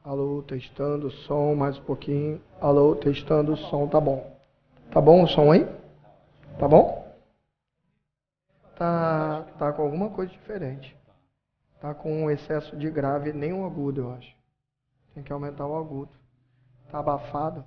Alô, testando o som, mais um pouquinho. Alô, testando o som, tá bom. Tá bom o som aí? Tá bom? Tá com alguma coisa diferente. Tá com um excesso de grave, nem um agudo, eu acho. Tem que aumentar o agudo. Tá abafado?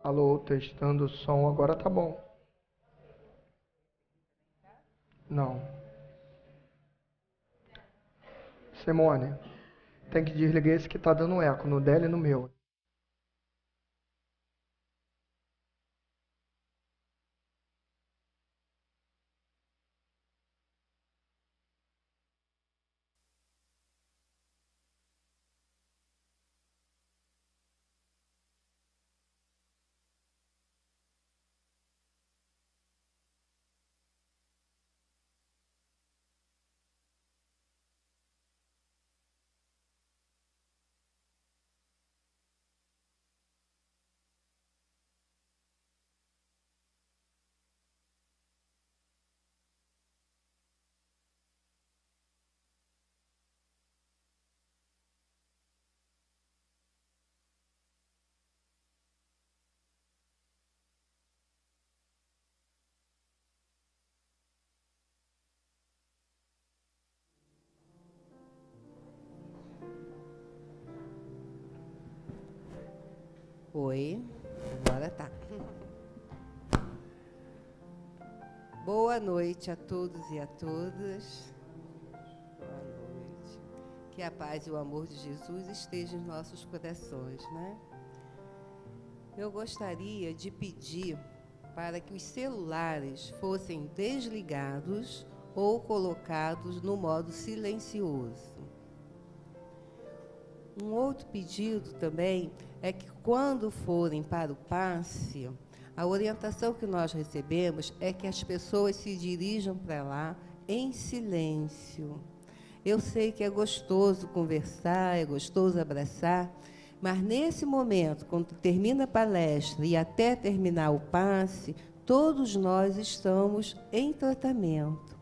Alô, testando o som, agora tá bom. Não. Simone, tem que desligar esse que tá dando eco, no dela e no meu. Oi, agora tá. Boa noite a todos e a todas. Boa noite. Que a paz e o amor de Jesus estejam em nossos corações, né? Eu gostaria de pedir para que os celulares fossem desligados ou colocados no modo silencioso. Um outro pedido também é que, quando forem para o passe, a orientação que nós recebemos é que as pessoas se dirijam para lá em silêncio. Eu sei que é gostoso conversar, é gostoso abraçar, mas nesse momento, quando termina a palestra e até terminar o passe, todos nós estamos em tratamento.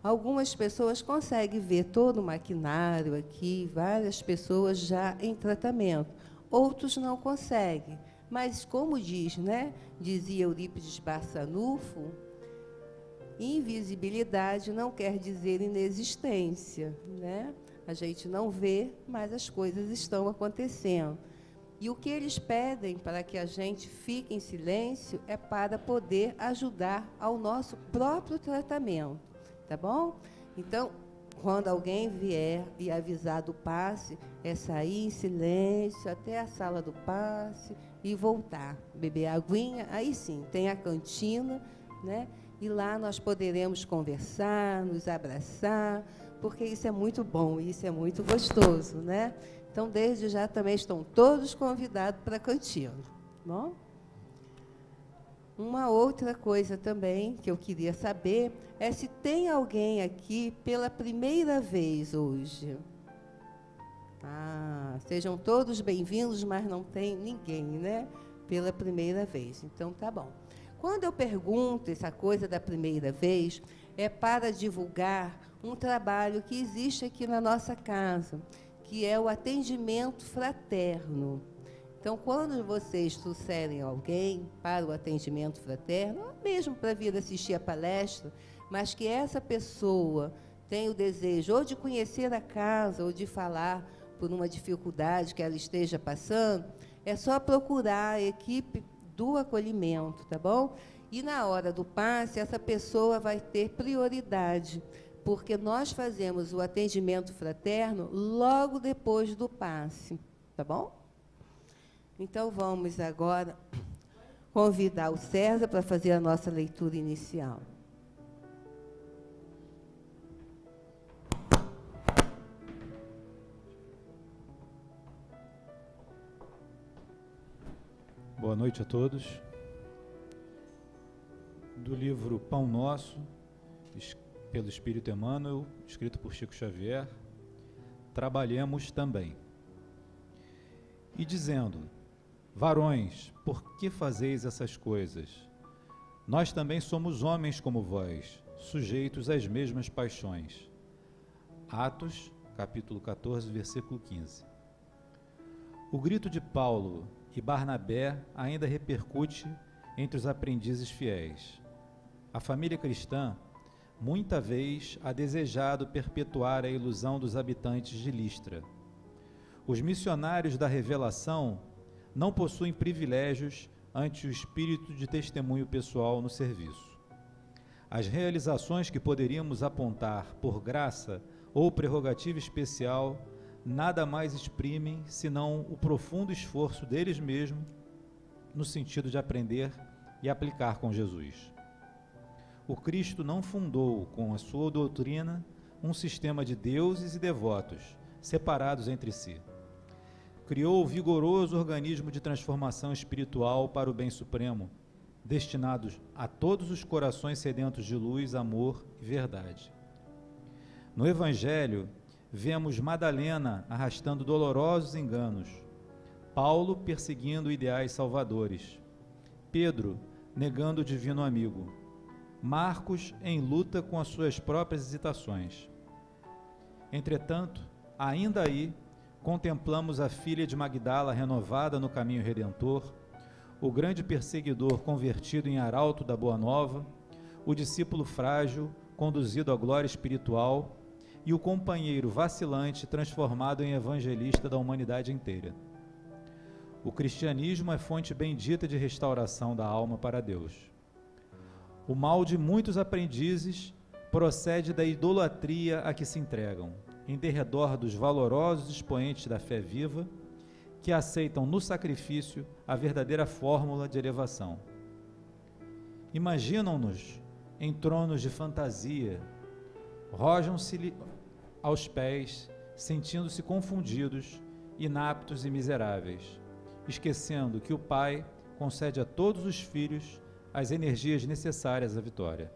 Algumas pessoas conseguem ver todo o maquinário aqui, várias pessoas já em tratamento. Outros não conseguem. Mas, como diz, né, dizia Eurípides Barçanufo, invisibilidade não quer dizer inexistência, né? A gente não vê, mas as coisas estão acontecendo. E o que eles pedem para que a gente fique em silêncio é para poder ajudar ao nosso próprio tratamento, tá bom? Então, quando alguém vier e avisar do passe, é sair em silêncio até a sala do passe e voltar, beber aguinha, aí sim, tem a cantina, né? E lá nós poderemos conversar, nos abraçar, porque isso é muito bom, isso é muito gostoso, né? Então, desde já também estão todos convidados para a cantina. Bom? Uma outra coisa também que eu queria saber é se tem alguém aqui pela primeira vez hoje. Ah, sejam todos bem-vindos, mas não tem ninguém, né? Pela primeira vez. Então, tá bom. Quando eu pergunto essa coisa da primeira vez, é para divulgar um trabalho que existe aqui na nossa casa, que é o atendimento fraterno. Então, quando vocês trouxerem alguém para o atendimento fraterno, ou mesmo para vir assistir a palestra, mas que essa pessoa tenha o desejo ou de conhecer a casa ou de falar por uma dificuldade que ela esteja passando, é só procurar a equipe do acolhimento, tá bom? E na hora do passe, essa pessoa vai ter prioridade, porque nós fazemos o atendimento fraterno logo depois do passe, tá bom? Então, vamos agora convidar o César para fazer a nossa leitura inicial. Boa noite a todos. Do livro Pão Nosso, pelo Espírito Emmanuel, escrito por Chico Xavier, trabalhemos também. E dizendo: varões, por que fazeis essas coisas? Nós também somos homens como vós, sujeitos às mesmas paixões. Atos, capítulo 14, versículo 15. O grito de Paulo e Barnabé ainda repercute entre os aprendizes fiéis. A família cristã, muita vez, ha desejado perpetuar a ilusão dos habitantes de Listra. Os missionários da revelação não possuem privilégios ante o espírito de testemunho pessoal no serviço. As realizações que poderíamos apontar por graça ou prerrogativa especial nada mais exprimem senão o profundo esforço deles mesmos no sentido de aprender e aplicar com Jesus. O Cristo não fundou com a sua doutrina um sistema de deuses e devotos separados entre si. Criou o vigoroso organismo de transformação espiritual para o bem supremo, destinados a todos os corações sedentos de luz, amor e verdade. No Evangelho, vemos Madalena arrastando dolorosos enganos, Paulo perseguindo ideais salvadores, Pedro negando o divino amigo, Marcos em luta com as suas próprias hesitações. Entretanto, ainda aí, contemplamos a filha de Magdala renovada no caminho redentor, o grande perseguidor convertido em arauto da Boa Nova, o discípulo frágil conduzido à glória espiritual e o companheiro vacilante transformado em evangelista da humanidade inteira. O cristianismo é fonte bendita de restauração da alma para Deus. O mal de muitos aprendizes procede da idolatria a que se entregam, em derredor dos valorosos expoentes da fé viva, que aceitam no sacrifício a verdadeira fórmula de elevação. Imaginam-nos em tronos de fantasia, rojam-se aos pés, sentindo-se confundidos, inaptos e miseráveis, esquecendo que o Pai concede a todos os filhos as energias necessárias à vitória.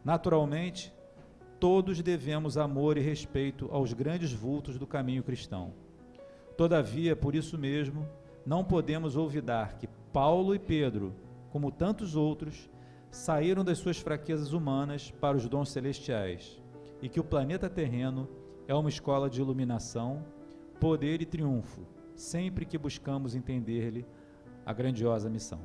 Naturalmente, todos devemos amor e respeito aos grandes vultos do caminho cristão. Todavia, por isso mesmo, não podemos olvidar que Paulo e Pedro, como tantos outros, saíram das suas fraquezas humanas para os dons celestiais, e que o planeta terreno é uma escola de iluminação, poder e triunfo, sempre que buscamos entender-lhe a grandiosa missão.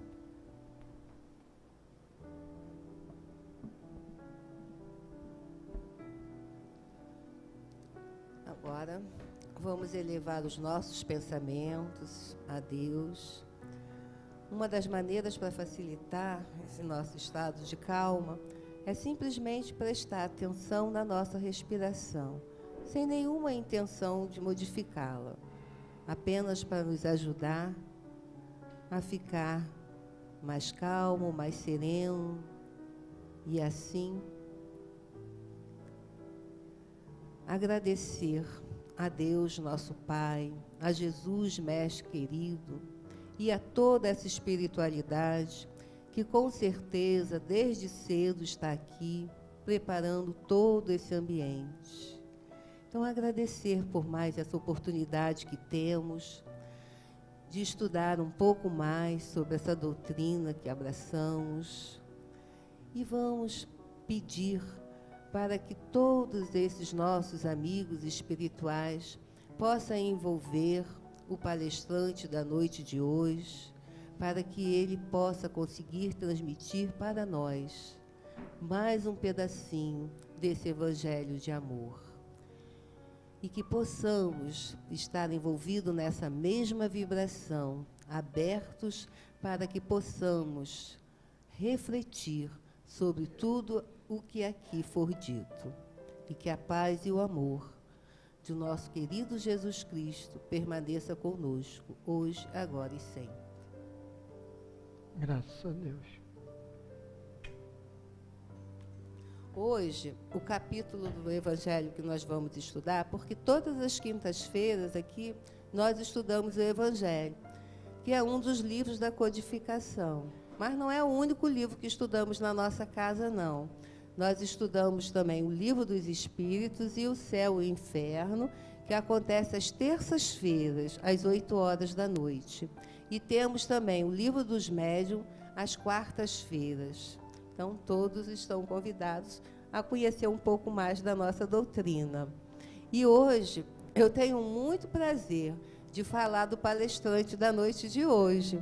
Agora, vamos elevar os nossos pensamentos a Deus. Uma das maneiras para facilitar esse nosso estado de calma é simplesmente prestar atenção na nossa respiração, sem nenhuma intenção de modificá-la, apenas para nos ajudar a ficar mais calmo, mais sereno e assim agradecer a Deus, nosso Pai, a Jesus, Mestre querido, e a toda essa espiritualidade que com certeza desde cedo está aqui preparando todo esse ambiente. Então, agradecer por mais essa oportunidade que temos de estudar um pouco mais sobre essa doutrina que abraçamos e vamos pedir para que todos esses nossos amigos espirituais possam envolver o palestrante da noite de hoje, para que ele possa conseguir transmitir para nós mais um pedacinho desse evangelho de amor. E que possamos estar envolvidos nessa mesma vibração, abertos para que possamos refletir sobre tudo o que aqui for dito. E que a paz e o amor de nosso querido Jesus Cristo permaneça conosco, hoje, agora e sempre. Graças a Deus. Hoje, o capítulo do Evangelho que nós vamos estudar, porque todas as quintas-feiras aqui nós estudamos o Evangelho, que é um dos livros da codificação. Mas não é o único livro que estudamos na nossa casa, não. Nós estudamos também o Livro dos Espíritos e o Céu e o Inferno, que acontece às terças-feiras, às 8h. E temos também o Livro dos Médiuns, às quartas-feiras. Então, todos estão convidados a conhecer um pouco mais da nossa doutrina. E hoje, eu tenho muito prazer de falar do palestrante da noite de hoje,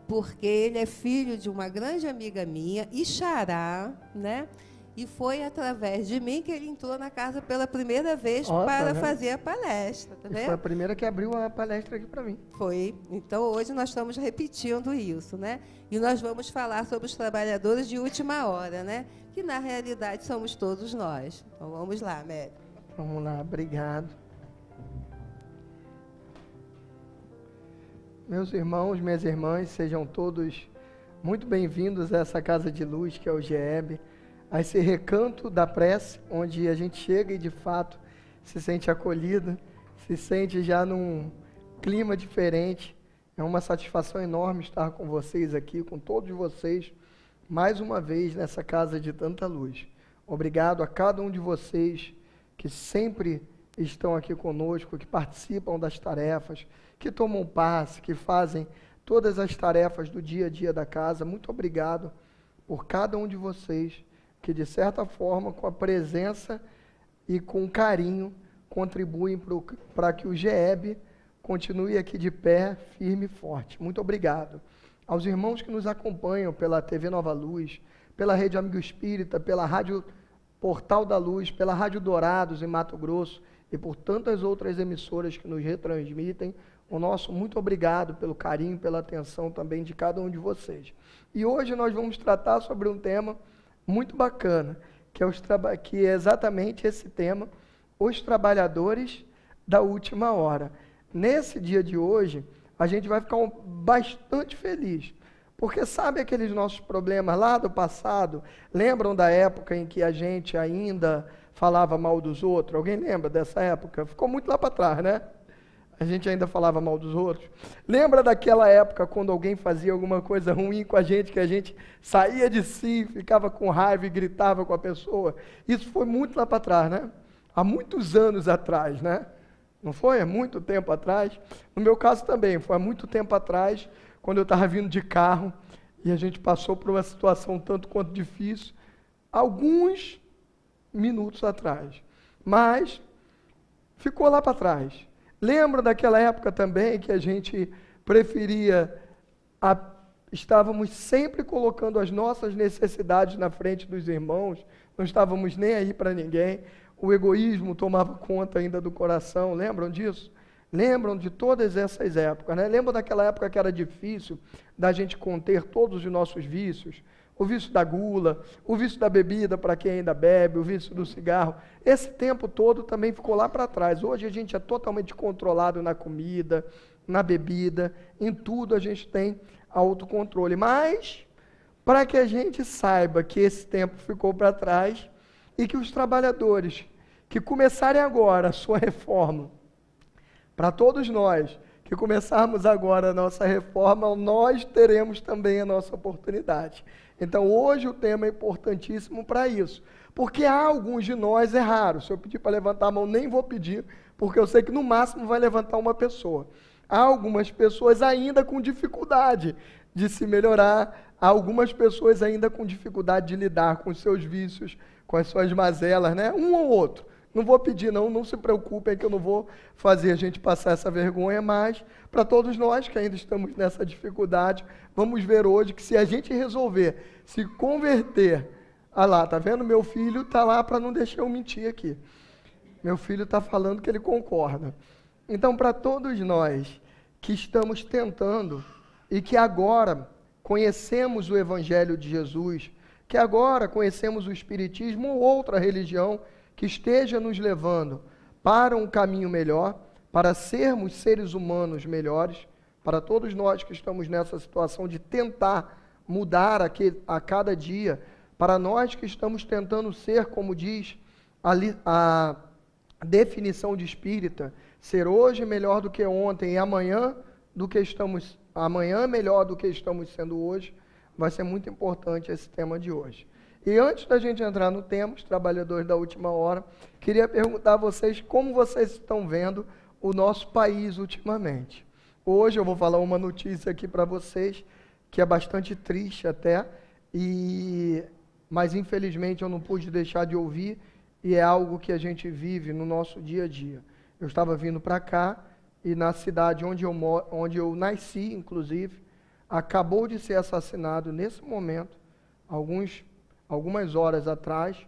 porque ele é filho de uma grande amiga minha, Ixará, né? E foi através de mim que ele entrou na casa pela primeira vez para fazer a palestra. Tá vendo? Foi a primeira que abriu a palestra aqui para mim. Foi. Então, hoje nós estamos repetindo isso, né? E nós vamos falar sobre os trabalhadores de última hora, né? Que, na realidade, somos todos nós. Então, vamos lá, Médio. Vamos lá, obrigado. Meus irmãos, minhas irmãs, sejam todos muito bem-vindos a essa casa de luz que é o GEB, a esse recanto da prece, onde a gente chega e, de fato, se sente acolhido, se sente já num clima diferente. É uma satisfação enorme estar com vocês aqui, com todos vocês, mais uma vez nessa casa de tanta luz. Obrigado a cada um de vocês que sempre estão aqui conosco, que participam das tarefas, que tomam passe, que fazem todas as tarefas do dia a dia da casa. Muito obrigado por cada um de vocês que, de certa forma, com a presença e com carinho, contribuem para que o GEB continue aqui de pé, firme e forte. Muito obrigado. Aos irmãos que nos acompanham pela TV Nova Luz, pela Rede Amigo Espírita, pela Rádio Portal da Luz, pela Rádio Dourados em Mato Grosso e por tantas outras emissoras que nos retransmitem, o nosso muito obrigado pelo carinho, pela atenção também de cada um de vocês. E hoje nós vamos tratar sobre um tema muito bacana, que é exatamente esse tema, os trabalhadores da última hora. Nesse dia de hoje, a gente vai ficar bastante feliz, porque sabe aqueles nossos problemas lá do passado? Lembram da época em que a gente ainda falava mal dos outros? Alguém lembra dessa época? Ficou muito lá para trás, né? A gente ainda falava mal dos outros. Lembra daquela época quando alguém fazia alguma coisa ruim com a gente, que a gente saía de si, ficava com raiva e gritava com a pessoa? Isso foi muito lá para trás, né? Há muitos anos atrás, né? Não foi? Há muito tempo atrás. No meu caso também, foi há muito tempo atrás, quando eu estava vindo de carro e a gente passou por uma situação tanto quanto difícil, alguns minutos atrás. Mas ficou lá para trás. Lembra daquela época também que a gente preferia, estávamos sempre colocando as nossas necessidades na frente dos irmãos, não estávamos nem aí para ninguém, o egoísmo tomava conta ainda do coração, lembram disso? Lembram de todas essas épocas, né? Lembram daquela época que era difícil da gente conter todos os nossos vícios? O vício da gula, o vício da bebida para quem ainda bebe, o vício do cigarro. Esse tempo todo também ficou lá para trás. Hoje a gente é totalmente controlado na comida, na bebida, em tudo a gente tem autocontrole. Mas, para que a gente saiba que esse tempo ficou para trás e que os trabalhadores que começarem agora a sua reforma, para todos nós que começarmos agora a nossa reforma, nós teremos também a nossa oportunidade. Então, hoje o tema é importantíssimo para isso, porque há alguns de nós, é raro, se eu pedir para levantar a mão, nem vou pedir, porque eu sei que no máximo vai levantar uma pessoa. Há algumas pessoas ainda com dificuldade de se melhorar, há algumas pessoas ainda com dificuldade de lidar com os seus vícios, com as suas mazelas, né? Um ou outro. Não vou pedir, não se preocupem que eu não vou fazer a gente passar essa vergonha, mas para todos nós que ainda estamos nessa dificuldade, vamos ver hoje que se a gente resolver se converter, lá, tá vendo? Meu filho está lá para não deixar eu mentir aqui. Meu filho está falando que ele concorda. Então, para todos nós que estamos tentando e que agora conhecemos o Evangelho de Jesus, que agora conhecemos o Espiritismo ou outra religião, que esteja nos levando para um caminho melhor, para sermos seres humanos melhores, para todos nós que estamos nessa situação de tentar mudar a cada dia, para nós que estamos tentando ser, como diz a definição de espírita, ser hoje melhor do que ontem e amanhã do que estamos amanhã melhor do que estamos sendo hoje, vai ser muito importante esse tema de hoje. E antes da gente entrar no tema, os trabalhadores da última hora, queria perguntar a vocês como vocês estão vendo o nosso país ultimamente. Hoje eu vou falar uma notícia aqui para vocês, que é bastante triste até, mas infelizmente eu não pude deixar de ouvir, e é algo que a gente vive no nosso dia a dia. Eu estava vindo para cá, e na cidade onde eu nasci, inclusive, acabou de ser assassinado nesse momento, algumas horas atrás,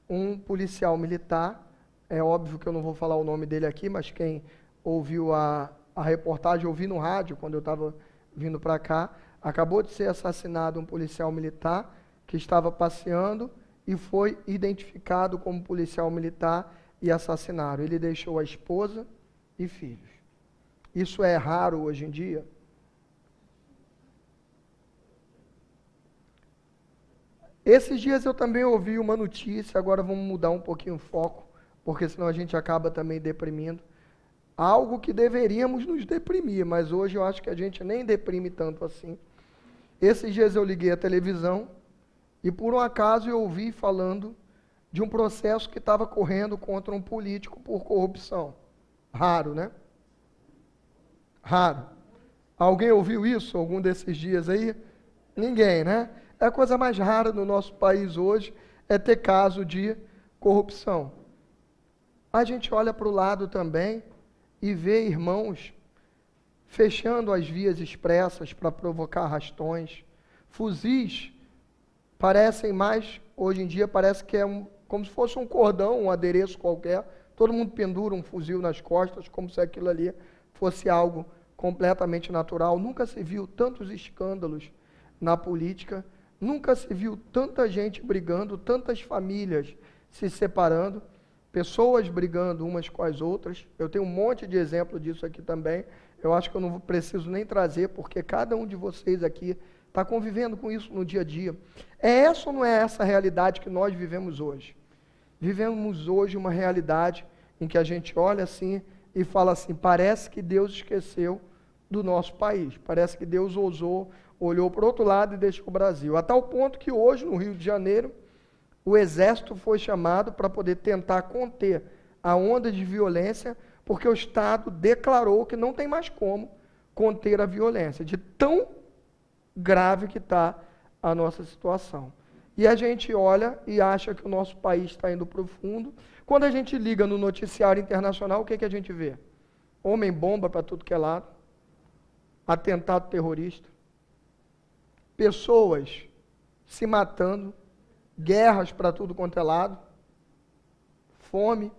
um policial militar. É óbvio que eu não vou falar o nome dele aqui, mas quem ouviu a reportagem, ouvi no rádio quando eu estava vindo para cá, acabou de ser assassinado um policial militar que estava passeando e foi identificado como policial militar e assassinaram. Ele deixou a esposa e filhos. Isso é raro hoje em dia? Esses dias eu também ouvi uma notícia, agora vamos mudar um pouquinho o foco, porque senão a gente acaba também deprimindo. Algo que deveríamos nos deprimir, mas hoje eu acho que a gente nem deprime tanto assim. Esses dias eu liguei a televisão e por um acaso eu ouvi falando de um processo que estava correndo contra um político por corrupção. Raro, né? Raro. Alguém ouviu isso algum desses dias aí? Ninguém, né? É a coisa mais rara no nosso país hoje, é ter caso de corrupção. A gente olha para o lado também e vê irmãos fechando as vias expressas para provocar arrastões. Fuzis parecem mais, hoje em dia parece que é como se fosse um cordão, um adereço qualquer. Todo mundo pendura um fuzil nas costas, como se aquilo ali fosse algo completamente natural. Nunca se viu tantos escândalos na política, nunca se viu tanta gente brigando, tantas famílias se separando, pessoas brigando umas com as outras. Eu tenho um monte de exemplo disso aqui também. Eu acho que eu não preciso nem trazer, porque cada um de vocês aqui está convivendo com isso no dia a dia. É essa ou não é essa a realidade que nós vivemos hoje? Vivemos hoje uma realidade em que a gente olha assim e fala assim, parece que Deus esqueceu do nosso país, parece que Deus olhou para o outro lado e deixou o Brasil. A tal ponto que hoje, no Rio de Janeiro, o Exército foi chamado para poder tentar conter a onda de violência, porque o Estado declarou que não tem mais como conter a violência, de tão grave que está a nossa situação. E a gente olha e acha que o nosso país está indo para o fundo. Quando a gente liga no noticiário internacional, o que a gente vê? Homem-bomba para tudo que é lado, atentado terrorista, pessoas se matando, guerras para tudo quanto é lado, fome,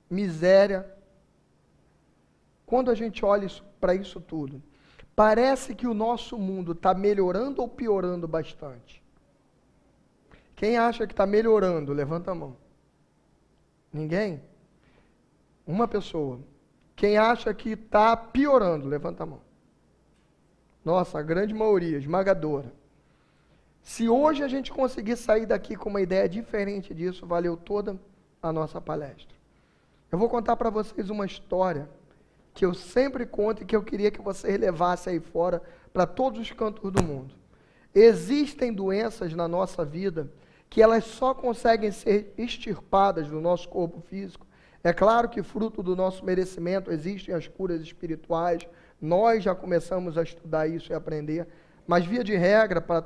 miséria. Quando a gente olha para isso tudo, parece que o nosso mundo está melhorando ou piorando bastante? Quem acha que está melhorando, levanta a mão. Ninguém? Uma pessoa. Quem acha que está piorando, levanta a mão. Nossa, a grande maioria, esmagadora. Se hoje a gente conseguir sair daqui com uma ideia diferente disso, valeu toda a nossa palestra. Eu vou contar para vocês uma história que eu sempre conto e que eu queria que vocês levassem aí fora para todos os cantos do mundo. Existem doenças na nossa vida que elas só conseguem ser extirpadas do nosso corpo físico. É claro que fruto do nosso merecimento existem as curas espirituais, nós já começamos a estudar isso e aprender, mas via de regra, para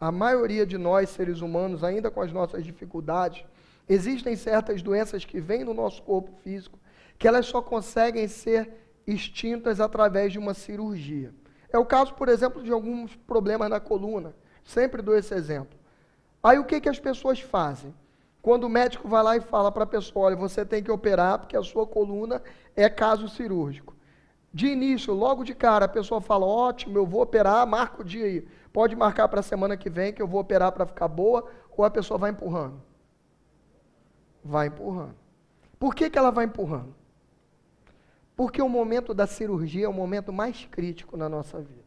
a maioria de nós, seres humanos, ainda com as nossas dificuldades, existem certas doenças que vêm no nosso corpo físico, que elas só conseguem ser extintas através de uma cirurgia. É o caso, por exemplo, de alguns problemas na coluna, sempre dou esse exemplo. Aí o que as pessoas fazem? Quando o médico vai lá e fala para a pessoa, olha, você tem que operar porque a sua coluna é caso cirúrgico. De início, logo de cara, a pessoa fala, ótimo, eu vou operar, marca o dia aí. Pode marcar para a semana que vem que eu vou operar para ficar boa, ou a pessoa vai empurrando? Vai empurrando. Por que ela vai empurrando? Porque o momento da cirurgia é o momento mais crítico na nossa vida.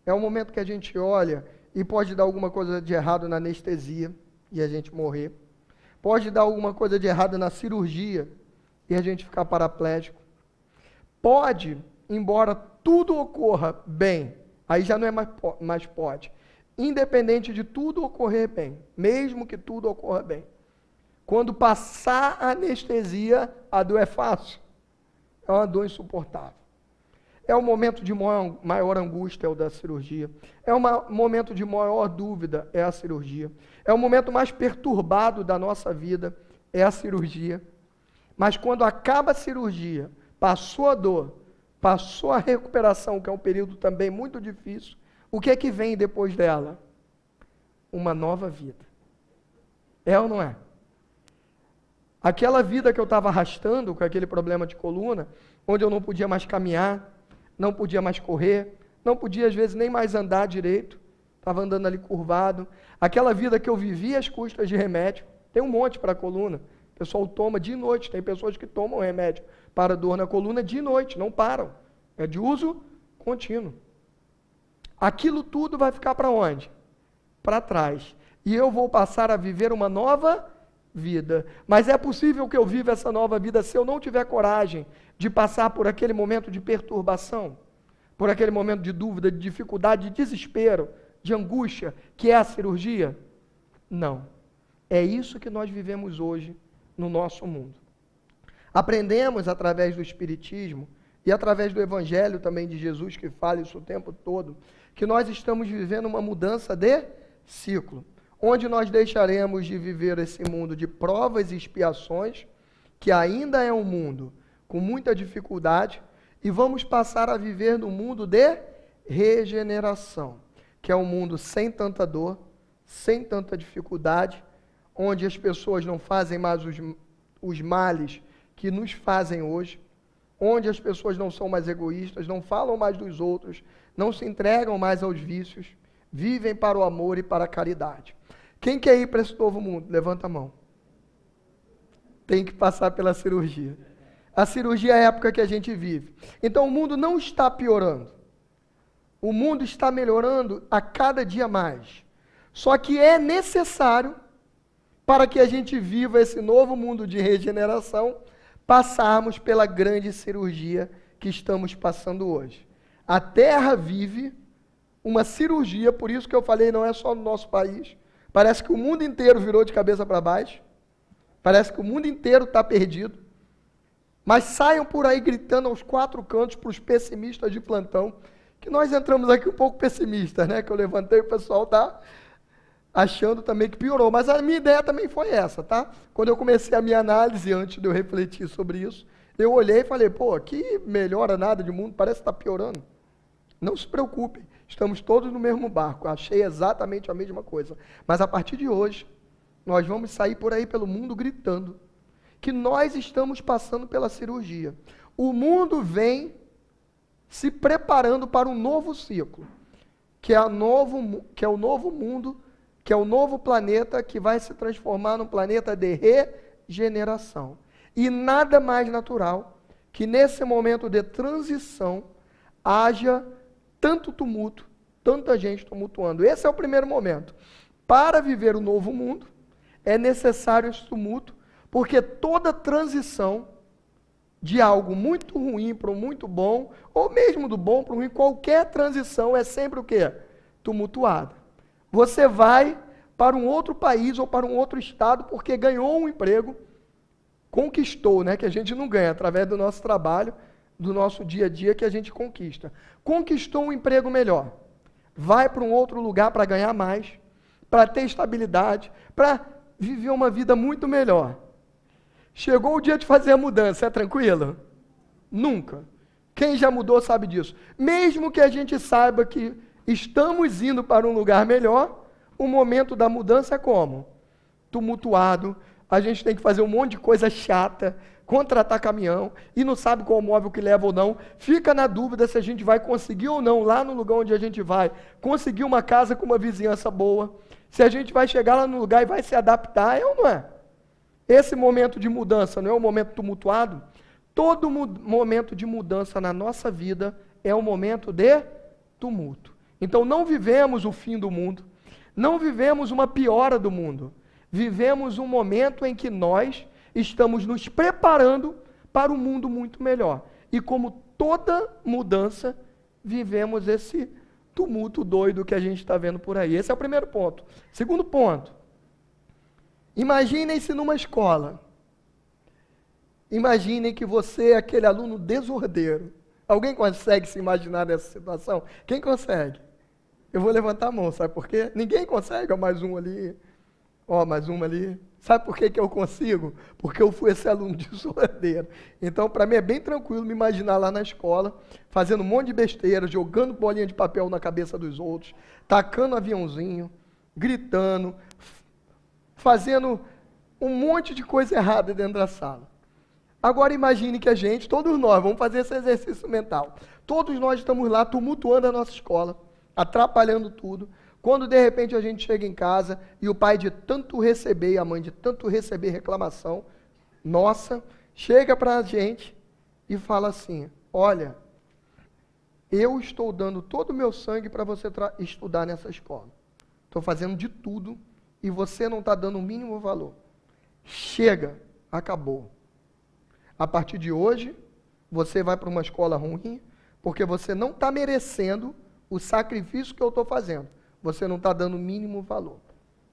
É o momento que a gente olha e pode dar alguma coisa de errado na anestesia e a gente morrer. Pode dar alguma coisa de errado na cirurgia e a gente ficar paraplégico. Pode, embora tudo ocorra bem, Aí já não é mais pode. Independente de tudo ocorrer bem, mesmo que tudo ocorra bem. Quando passar a anestesia, a dor é fácil. É uma dor insuportável. É o momento de maior angústia, é o da cirurgia. É um momento de maior dúvida, é a cirurgia. É o momento mais perturbado da nossa vida, é a cirurgia. Mas quando acaba a cirurgia, passou a dor, passou a recuperação, que é um período também muito difícil, o que é que vem depois dela? Uma nova vida. É ou não é? Aquela vida que eu estava arrastando, com aquele problema de coluna, onde eu não podia mais caminhar, não podia mais correr, não podia às vezes nem mais andar direito, estava andando ali curvado. Aquela vida que eu vivia às custas de remédio, tem um monte para a coluna. O pessoal toma de noite, tem pessoas que tomam remédio para dor na coluna de noite, não param. É de uso contínuo. Aquilo tudo vai ficar para onde? Para trás. E eu vou passar a viver uma nova vida. Mas é possível que eu viva essa nova vida se eu não tiver coragem de passar por aquele momento de perturbação, por aquele momento de dúvida, de dificuldade, de desespero, de angústia, que é a cirurgia? Não. É isso que nós vivemos hoje no nosso mundo. Aprendemos através do Espiritismo e através do Evangelho também de Jesus, que fala isso o tempo todo, que nós estamos vivendo uma mudança de ciclo, onde nós deixaremos de viver esse mundo de provas e expiações, que ainda é um mundo com muita dificuldade, e vamos passar a viver no mundo de regeneração, que é um mundo sem tanta dor, sem tanta dificuldade, onde as pessoas não fazem mais os males que nos fazem hoje, onde as pessoas não são mais egoístas, não falam mais dos outros, não se entregam mais aos vícios, vivem para o amor e para a caridade. Quem quer ir para esse novo mundo? Levanta a mão. Tem que passar pela cirurgia. A cirurgia é a época que a gente vive. Então o mundo não está piorando. O mundo está melhorando a cada dia mais. Só que é necessário, para que a gente viva esse novo mundo de regeneração, passarmos pela grande cirurgia que estamos passando hoje. A Terra vive uma cirurgia, por isso que eu falei, não é só no nosso país. Parece que o mundo inteiro virou de cabeça para baixo. Parece que o mundo inteiro está perdido. Mas saiam por aí gritando aos quatro cantos para os pessimistas de plantão, que nós entramos aqui um pouco pessimistas, né? Que eu levantei, o pessoal está achando também que piorou. Mas a minha ideia também foi essa, tá? Quando eu comecei a minha análise, antes de eu refletir sobre isso, eu olhei e falei, pô, aqui melhora nada de mundo, parece que está piorando. Não se preocupem, estamos todos no mesmo barco. Achei exatamente a mesma coisa. Mas a partir de hoje, nós vamos sair por aí pelo mundo gritando que nós estamos passando pela cirurgia. O mundo vem se preparando para um novo ciclo, que é o novo mundo, que é o novo planeta que vai se transformar num planeta de regeneração. E nada mais natural que nesse momento de transição haja tanto tumulto, tanta gente tumultuando. Esse é o primeiro momento. Para viver o novo mundo, é necessário esse tumulto, porque toda transição de algo muito ruim para um muito bom, ou mesmo do bom para o ruim, qualquer transição é sempre o quê? Tumultuada. Você vai para um outro país ou para um outro estado porque ganhou um emprego, conquistou, né? Que a gente não ganha através do nosso trabalho, do nosso dia a dia que a gente conquista. Conquistou um emprego melhor. Vai para um outro lugar para ganhar mais, para ter estabilidade, para viver uma vida muito melhor. Chegou o dia de fazer a mudança, é tranquilo? Nunca. Quem já mudou sabe disso. Mesmo que a gente saiba que estamos indo para um lugar melhor, o momento da mudança é como? Tumultuado, a gente tem que fazer um monte de coisa chata, contratar caminhão, e não sabe qual móvel que leva ou não, fica na dúvida se a gente vai conseguir ou não, lá no lugar onde a gente vai, conseguir uma casa com uma vizinhança boa, se a gente vai chegar lá no lugar e vai se adaptar, é ou não é? Esse momento de mudança não é um momento tumultuado? Todo momento de mudança na nossa vida é um momento de tumulto. Então não vivemos o fim do mundo, não vivemos uma piora do mundo, vivemos um momento em que nós estamos nos preparando para um mundo muito melhor. E como toda mudança, vivemos esse tumulto doido que a gente está vendo por aí. Esse é o primeiro ponto. Segundo ponto, imaginem-se numa escola. Imaginem que você é aquele aluno desordeiro. Alguém consegue se imaginar nessa situação? Quem consegue? Eu vou levantar a mão, sabe por quê? Ninguém consegue, ó, mais um ali, ó, mais uma ali. Sabe por que eu consigo? Porque eu fui esse aluno desordeiro. Então, para mim é bem tranquilo me imaginar lá na escola, fazendo um monte de besteira, jogando bolinha de papel na cabeça dos outros, tacando aviãozinho, gritando, fazendo um monte de coisa errada dentro da sala. Agora imagine que a gente, todos nós, vamos fazer esse exercício mental. Todos nós estamos lá tumultuando a nossa escola, atrapalhando tudo. Quando de repente a gente chega em casa e o pai de tanto receber e a mãe de tanto receber reclamação, nossa, chega para a gente e fala assim, olha, eu estou dando todo o meu sangue para você estudar nessa escola. Estou fazendo de tudo e você não está dando o mínimo valor. Chega, acabou. A partir de hoje, você vai para uma escola ruim, porque você não está merecendo o sacrifício que eu estou fazendo. Você não está dando o mínimo valor.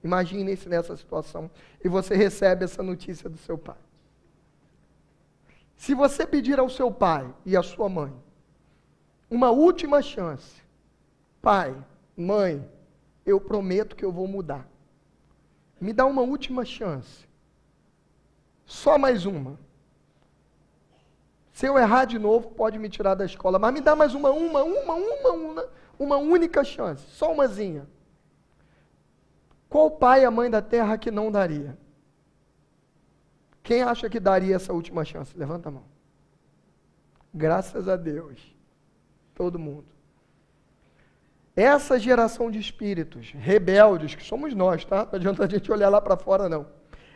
Imagine-se nessa situação e você recebe essa notícia do seu pai. Se você pedir ao seu pai e à sua mãe uma última chance, pai, mãe, eu prometo que eu vou mudar. Me dá uma última chance. Só mais uma. Se eu errar de novo, pode me tirar da escola, mas me dá mais uma única chance, só umazinha. Qual pai e a mãe da terra que não daria? Quem acha que daria essa última chance? Levanta a mão. Graças a Deus. Todo mundo. Essa geração de espíritos rebeldes, que somos nós, tá? Não adianta a gente olhar lá para fora, não.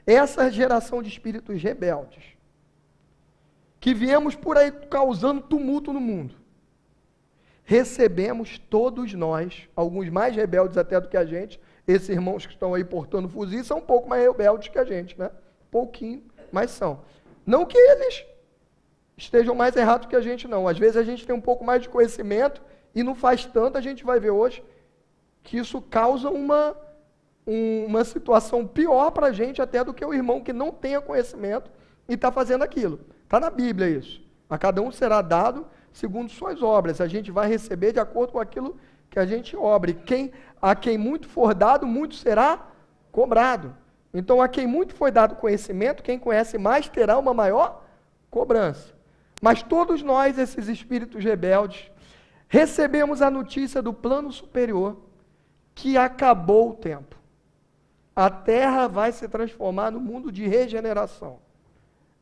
Essa geração de espíritos rebeldes, que viemos por aí causando tumulto no mundo, recebemos todos nós, alguns mais rebeldes até do que a gente, esses irmãos que estão aí portando fuzis são um pouco mais rebeldes que a gente, né? Pouquinho, mas são. Não que eles estejam mais errados que a gente, não. Às vezes a gente tem um pouco mais de conhecimento e não faz tanto, a gente vai ver hoje, que isso causa uma situação pior para a gente até do que o irmão que não tenha conhecimento e está fazendo aquilo. Está na Bíblia isso. A cada um será dado segundo suas obras. A gente vai receber de acordo com aquilo que a gente obra. E a quem muito for dado, muito será cobrado. Então, a quem muito foi dado conhecimento, quem conhece mais terá uma maior cobrança. Mas todos nós, esses espíritos rebeldes, recebemos a notícia do plano superior que acabou o tempo. A Terra vai se transformar no mundo de regeneração.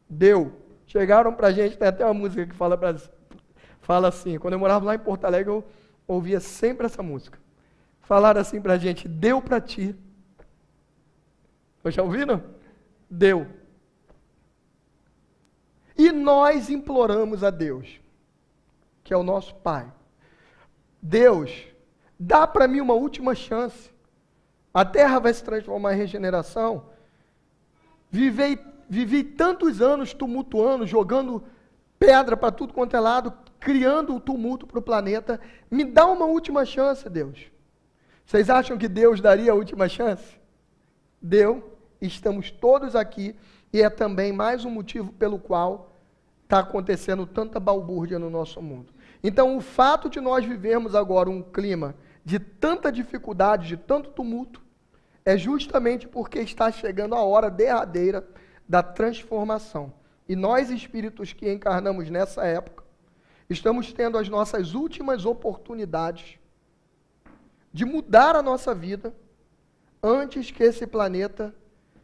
Deu. Chegaram para a gente, tem até uma música que fala assim, quando eu morava lá em Porto Alegre, eu ouvia sempre essa música. Falaram assim para a gente, deu para ti. Vocês já ouviram? Deu. E nós imploramos a Deus, que é o nosso Pai. Deus, dá para mim uma última chance. A Terra vai se transformar em regeneração. Vivi tantos anos tumultuando, jogando pedra para tudo quanto é lado, criando um tumulto para o planeta. Me dá uma última chance, Deus. Vocês acham que Deus daria a última chance? Deu. Estamos todos aqui e é também mais um motivo pelo qual está acontecendo tanta balbúrdia no nosso mundo. Então, o fato de nós vivermos agora um clima de tanta dificuldade, de tanto tumulto, é justamente porque está chegando a hora derradeira da transformação. E nós, espíritos que encarnamos nessa época, estamos tendo as nossas últimas oportunidades de mudar a nossa vida antes que esse planeta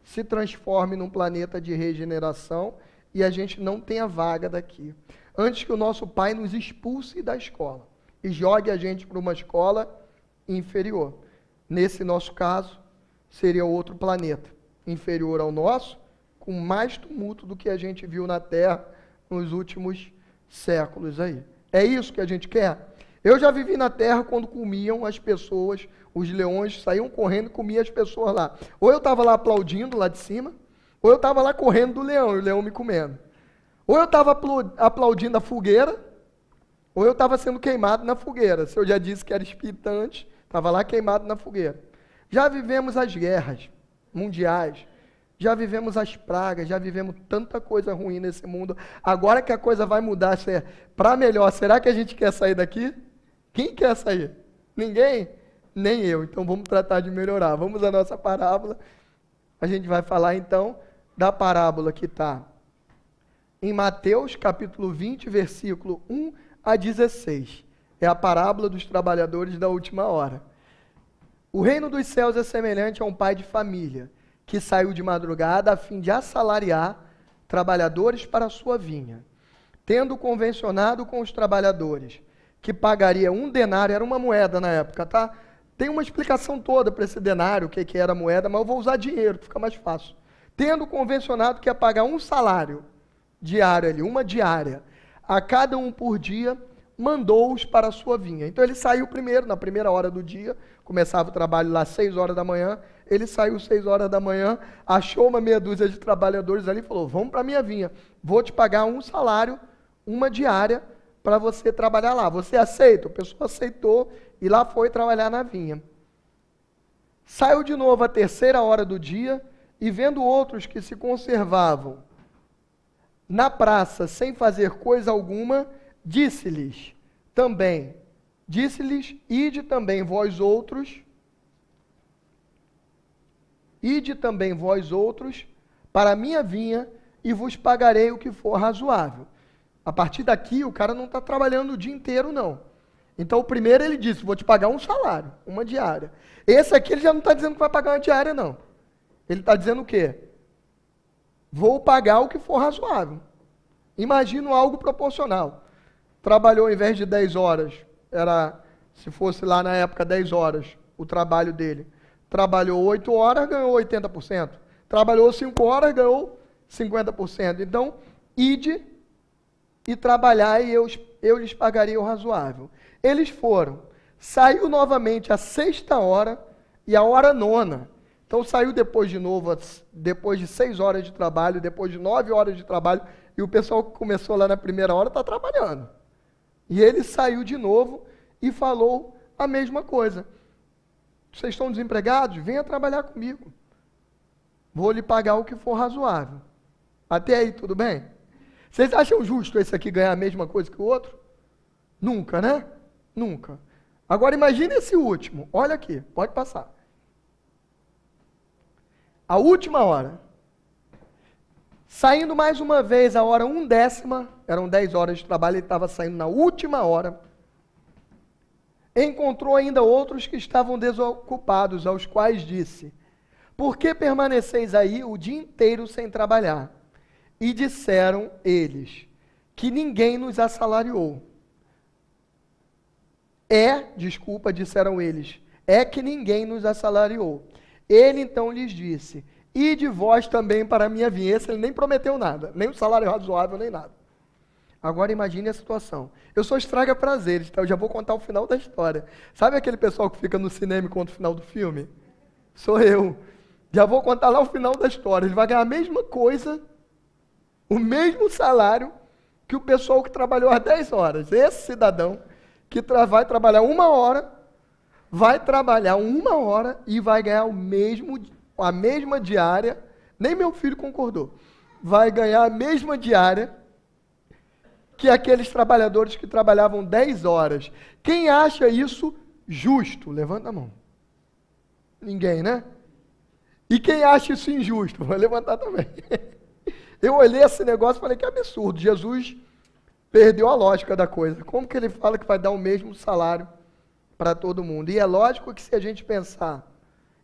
se transforme num planeta de regeneração e a gente não tenha vaga daqui. Antes que o nosso Pai nos expulse da escola e jogue a gente para uma escola inferior. Nesse nosso caso, seria outro planeta, inferior ao nosso, com mais tumulto do que a gente viu na Terra nos últimos séculos aí. É isso que a gente quer? Eu já vivi na Terra quando comiam as pessoas, os leões saíam correndo e comiam as pessoas lá. Ou eu estava lá aplaudindo lá de cima, ou eu estava lá correndo do leão, e o leão me comendo. Ou eu estava aplaudindo a fogueira, ou eu estava sendo queimado na fogueira. Se eu já disse que era espitante, estava lá queimado na fogueira. Já vivemos as guerras mundiais, já vivemos as pragas, já vivemos tanta coisa ruim nesse mundo. Agora que a coisa vai mudar para melhor, será que a gente quer sair daqui? Quem quer sair? Ninguém? Nem eu. Então vamos tratar de melhorar. Vamos à nossa parábola. A gente vai falar então da parábola que está em Mateus capítulo 20, versículo 1 a 16. É a parábola dos trabalhadores da última hora. O reino dos céus é semelhante a um pai de família, que saiu de madrugada a fim de assalariar trabalhadores para a sua vinha. Tendo convencionado com os trabalhadores, que pagaria 1 denário, era uma moeda na época, tá? Tem uma explicação toda para esse denário, o que era a moeda, mas eu vou usar dinheiro, fica mais fácil. Tendo convencionado que ia pagar um salário diário ali, uma diária, a cada um por dia, mandou-os para a sua vinha. Então ele saiu primeiro, na primeira hora do dia, começava o trabalho lá às 6 horas da manhã, ele saiu às 6 horas da manhã, achou uma meia dúzia de trabalhadores ali e falou, vamos para a minha vinha, vou te pagar um salário, uma diária, para você trabalhar lá. Você aceita? A pessoa aceitou e lá foi trabalhar na vinha. Saiu de novo à 3ª hora do dia e vendo outros que se conservavam na praça sem fazer coisa alguma, disse-lhes, ide também vós outros para a minha vinha e vos pagarei o que for razoável. A partir daqui, o cara não está trabalhando o dia inteiro, não. Então, o primeiro ele disse, vou te pagar um salário, uma diária. Esse aqui ele já não está dizendo que vai pagar uma diária, não. Ele está dizendo o quê? Vou pagar o que for razoável. Imagino algo proporcional. Trabalhou, ao invés de 10 horas, se fosse lá na época 10 horas, o trabalho dele. Trabalhou 8 horas, ganhou 80%. Trabalhou 5 horas, ganhou 50%. Então, ide e trabalhar e eu lhes pagaria o razoável. Eles foram. Saiu novamente a 6ª hora e a hora 9ª. Então saiu depois de 6 horas de trabalho, depois de 9 horas de trabalho, e o pessoal que começou lá na primeira hora está trabalhando. E ele saiu de novo e falou a mesma coisa. Vocês estão desempregados? Venha trabalhar comigo. Vou lhe pagar o que for razoável. Até aí, tudo bem? Vocês acham justo esse aqui ganhar a mesma coisa que o outro? Nunca, né? Nunca. Agora imagine esse último. Olha aqui, pode passar. A última hora. Saindo mais uma vez a hora 1/10, eram 10 horas de trabalho, ele estava saindo na última hora. Encontrou ainda outros que estavam desocupados, aos quais disse, por que permaneceis aí o dia inteiro sem trabalhar? E disseram eles, que ninguém nos assalariou. Disseram eles, que ninguém nos assalariou. Ele então lhes disse, ide vós também para a minha vinha. Esse ele nem prometeu nada, nem um salário razoável, nem nada. Agora imagine a situação. Eu sou estraga prazeres, tá? Eu já vou contar o final da história. Sabe aquele pessoal que fica no cinema e conta o final do filme? Sou eu. Já vou contar lá o final da história. Ele vai ganhar a mesma coisa, o mesmo salário que o pessoal que trabalhou às 10 horas. Esse cidadão que vai trabalhar 1 hora, vai trabalhar 1 hora e vai ganhar a mesma diária. Nem meu filho concordou. Vai ganhar a mesma diária que aqueles trabalhadores que trabalhavam 10 horas. Quem acha isso justo? Levanta a mão. Ninguém, né? E quem acha isso injusto? Vou levantar também. Eu olhei esse negócio e falei, que absurdo. Jesus perdeu a lógica da coisa. Como que ele fala que vai dar o mesmo salário para todo mundo? E é lógico que se a gente pensar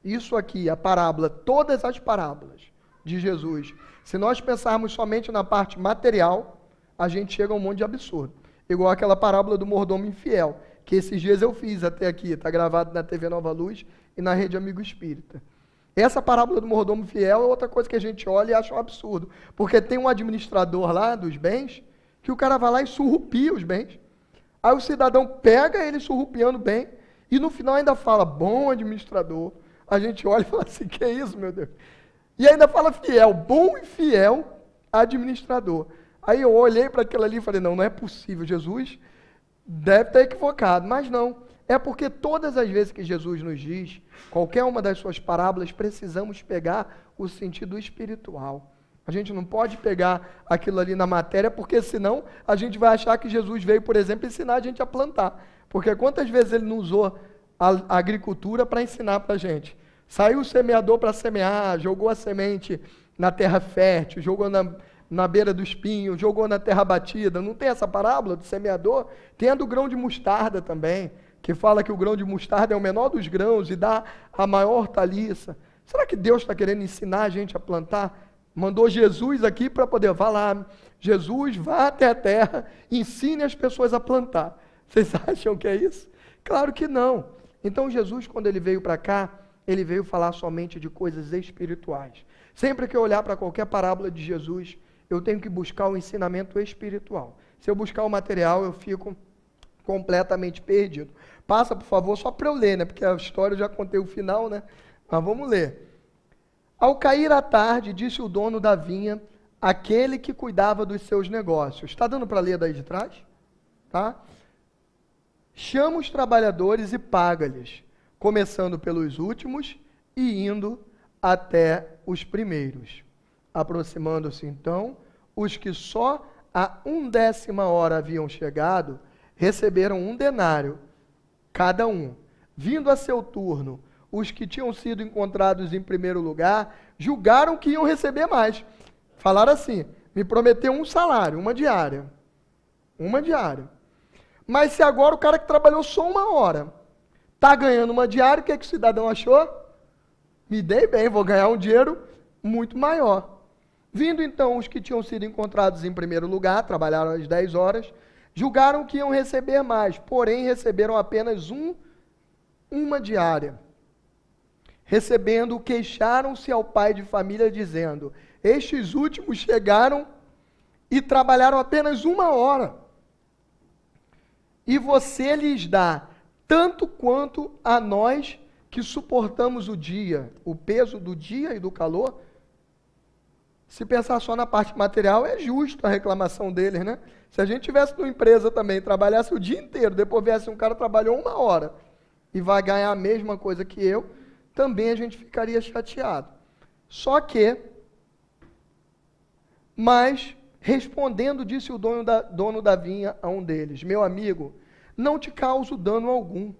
isso aqui, a parábola, todas as parábolas de Jesus, se nós pensarmos somente na parte material, a gente chega a um monte de absurdo. Igual aquela parábola do mordomo infiel, que esses dias eu fiz até aqui, está gravado na TV Nova Luz e na Rede Amigo Espírita. Essa parábola do mordomo fiel é outra coisa que a gente olha e acha um absurdo, porque tem um administrador lá dos bens, que o cara vai lá e surrupia os bens. Aí o cidadão pega ele surrupiando bem, e no final ainda fala, bom administrador. A gente olha e fala assim, que é isso, meu Deus? E ainda fala fiel, bom e fiel administrador. Aí eu olhei para aquilo ali e falei, não é possível, Jesus Deve estar equivocado, mas não. É porque todas as vezes que Jesus nos diz, qualquer uma das suas parábolas, precisamos pegar o sentido espiritual. A gente não pode pegar aquilo ali na matéria, porque senão a gente vai achar que Jesus veio, por exemplo, ensinar a gente a plantar. Porque quantas vezes ele não usou a agricultura para ensinar para a gente? Saiu o semeador para semear, jogou a semente na terra fértil, jogou na beira do espinho, jogou na terra batida. Não tem essa parábola do semeador? Tem a do grão de mostarda também, que fala que o grão de mostarda é o menor dos grãos e dá a maior hortaliça. Será que Deus está querendo ensinar a gente a plantar? Mandou Jesus aqui para poder falar. Jesus, vá até a terra, ensine as pessoas a plantar. Vocês acham que é isso? Claro que não. Então Jesus, quando ele veio para cá, ele veio falar somente de coisas espirituais. Sempre que eu olhar para qualquer parábola de Jesus, eu tenho que buscar o ensinamento espiritual. Se eu buscar o material, eu fico completamente perdido. Passa, por favor, só para eu ler, né? Porque a história eu já contei o final, né? Mas vamos ler. Ao cair a tarde, disse o dono da vinha, aquele que cuidava dos seus negócios. Está dando para ler daí de trás? Tá? Chama os trabalhadores e paga-lhes, começando pelos últimos e indo até os primeiros. Aproximando-se então, os que só a 1/10 hora haviam chegado, receberam 1 denário, cada um. Vindo a seu turno, os que tinham sido encontrados em primeiro lugar, julgaram que iam receber mais. Falaram assim, me prometeu um salário, uma diária. Uma diária. Mas se agora o cara que trabalhou só 1 hora está ganhando uma diária, o que, é que o cidadão achou? Me dei bem, vou ganhar um dinheiro muito maior. Vindo então os que tinham sido encontrados em primeiro lugar, trabalharam às 10 horas, julgaram que iam receber mais, porém receberam apenas uma diária. Recebendo, queixaram-se ao pai de família, dizendo, estes últimos chegaram e trabalharam apenas 1 hora. E você lhes dá tanto quanto a nós que suportamos o dia, o peso do dia e do calor. Se pensar só na parte material, é justo a reclamação deles, né? Se a gente tivesse numa empresa também, trabalhasse o dia inteiro, depois viesse um cara que trabalhou 1 hora e vai ganhar a mesma coisa que eu, também a gente ficaria chateado. Só que, mas, respondendo, disse o dono da vinha a um deles, meu amigo, não te causo dano algum.